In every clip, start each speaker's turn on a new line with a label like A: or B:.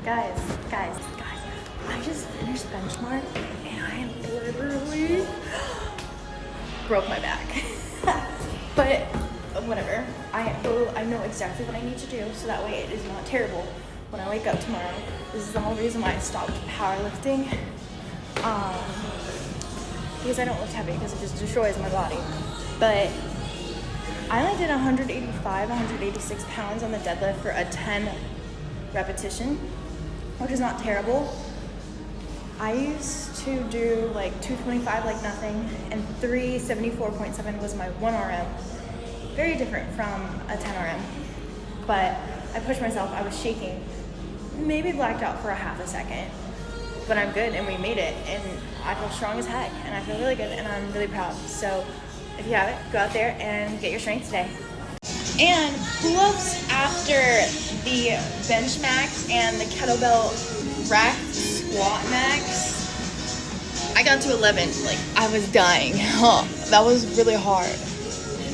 A: Guys, I just finished Benchmark and I literally broke my back. But whatever, I know exactly what I need to do so that way it is not terrible when I wake up tomorrow. This is the whole reason why I stopped powerlifting. Because I don't lift heavy because it just destroys my body. But I only did 186 pounds on the deadlift for a 10 repetition, which is not terrible. I used to do like 225 like nothing, and 374.7 was my 1 RM. Very different from a 10 RM. But I pushed myself, I was shaking, maybe blacked out for a half a second. But I'm good and we made it, and I feel strong as heck and I feel really good and I'm really proud. So if you have it, go out there and get your strength today. And pull-ups after the bench max and the kettlebell rack squat max, I got to 11. Like, I was dying. That was really hard.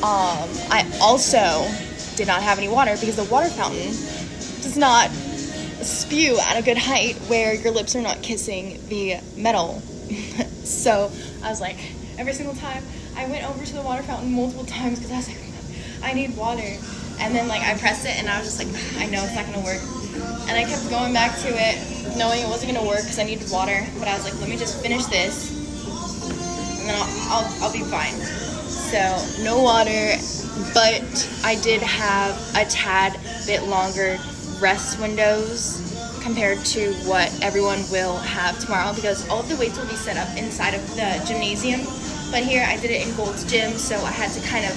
A: I also did not have any water because the water fountain does not spew at a good height where your lips are not kissing the metal. So I was like, every single time I went over to the water fountain multiple times because I was like, I need water. And then like I pressed it and I was just like, I know it's not gonna work. And I kept going back to it knowing it wasn't gonna work because I needed water. But I was like, let me just finish this and then I'll be fine. So no water, but I did have a tad bit longer rest windows compared to what everyone will have tomorrow because all of the weights will be set up inside of the gymnasium. But here I did it in Gold's Gym, so I had to kind of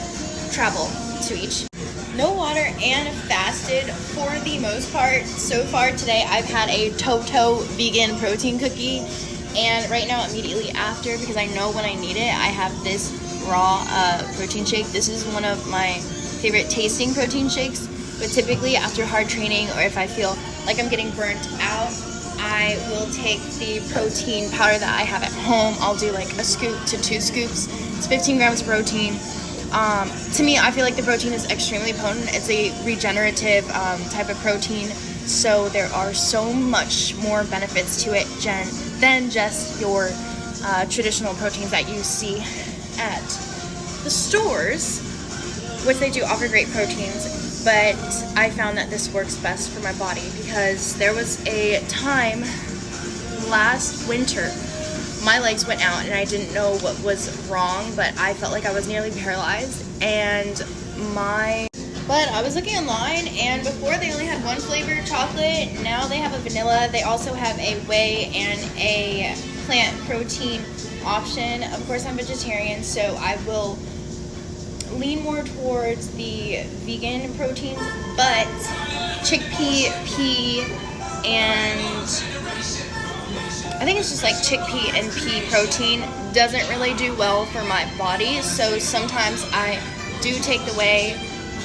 A: travel to each. No water and fasted for the most part. So far today I've had a Toto vegan protein cookie, and right now immediately after, because I know when I need it, I have this raw protein shake. This is one of my favorite tasting protein shakes, but typically after hard training or if I feel like I'm getting burnt out, I will take the protein powder that I have at home. I'll do like a scoop to 2 scoops. It's 15 grams of protein. To me, I feel like the protein is extremely potent. It's a regenerative type of protein, so there are so much more benefits to it than just your traditional proteins that you see at the stores, which they do offer great proteins. But I found that this works best for my body because there was a time last winter my legs went out and I didn't know what was wrong, but I felt like I was nearly paralyzed. But I was looking online, and before they only had one flavor, chocolate. Now they have a vanilla. They also have a whey and a plant protein option. Of course, I'm vegetarian, so I will lean more towards the vegan proteins, but chickpea, pea, and I think it's just like chickpea and pea protein doesn't really do well for my body, so sometimes I do take the whey.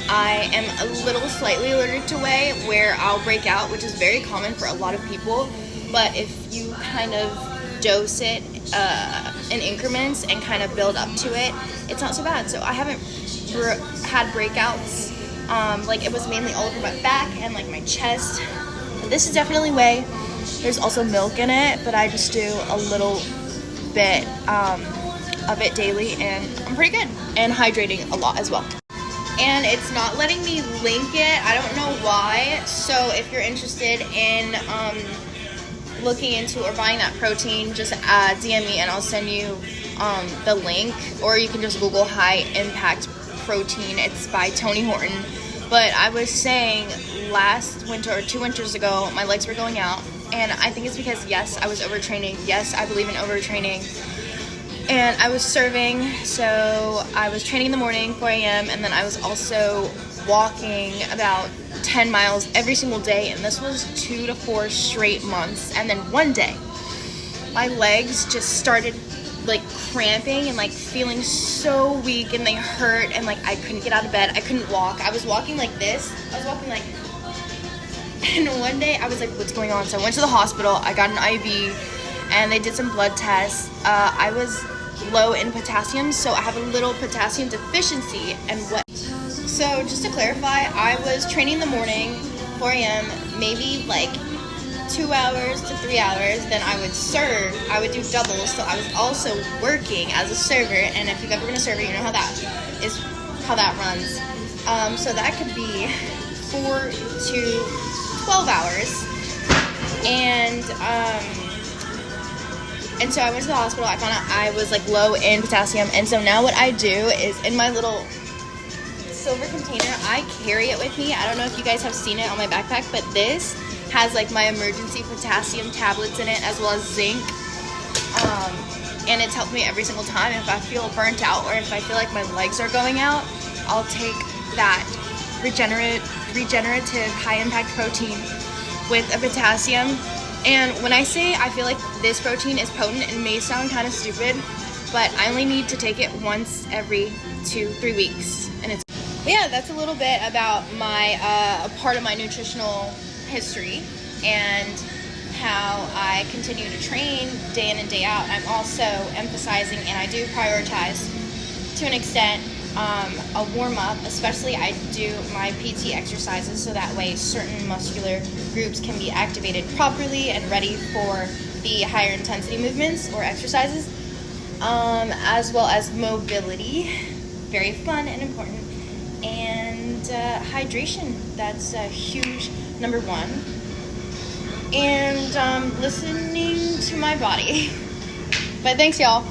A: I am a little slightly allergic to whey where I'll break out, which is very common for a lot of people, but if you kind of dose it in increments and kind of build up to it, it's not so bad. So I haven't had breakouts. Like it was mainly all over my back and like my chest. But this is definitely whey. There's also milk in it, but I just do a little bit of it daily, and I'm pretty good. And hydrating a lot as well. And it's not letting me link it. I don't know why. So if you're interested in looking into or buying that protein, just DM me and I'll send you the link. Or you can just Google High Impact Protein. It's by Tony Horton. But I was saying last winter or 2 winters ago, my legs were going out. And I think it's because, yes, I was overtraining. Yes, I believe in overtraining. And I was serving, so I was training in the morning, 4 a.m., and then I was also walking about 10 miles every single day, and this was 2 to 4 straight months. And then one day, my legs just started like cramping and like feeling so weak, and they hurt, and like I couldn't get out of bed. I couldn't walk. I was walking like this. I was walking like, and one day I was like, what's going on? So I went to the hospital. I got an IV, and they did some blood tests. I was low in potassium, so I have a little potassium deficiency. And so just to clarify, I was training in the morning, 4 a.m., maybe like 2 hours to 3 hours. Then I would serve. I would do doubles, so I was also working as a server. And if you've ever been a server, you know how that runs. So that could be 4 to 12 hours. And so I went to the hospital. I found out I was like low in potassium. And so now what I do is in my little silver container, I carry it with me. I don't know if you guys have seen it on my backpack, but this has like my emergency potassium tablets in it, as well as zinc. And it's helped me every single time. If I feel burnt out or if I feel like my legs are going out, I'll take that regenerative high-impact protein with a potassium. And when I say I feel like this protein is potent, it may sound kind of stupid, but I only need to take it once every 2-3 weeks. And it's, yeah, that's a little bit about my part of my nutritional history and how I continue to train day in and day out. I'm also emphasizing, and I do prioritize to an extent, a warm-up. Especially I do my PT exercises so that way certain muscular groups can be activated properly and ready for the higher intensity movements or exercises, as well as mobility, very fun and important, and hydration, that's a huge number one, and listening to my body. But thanks, y'all.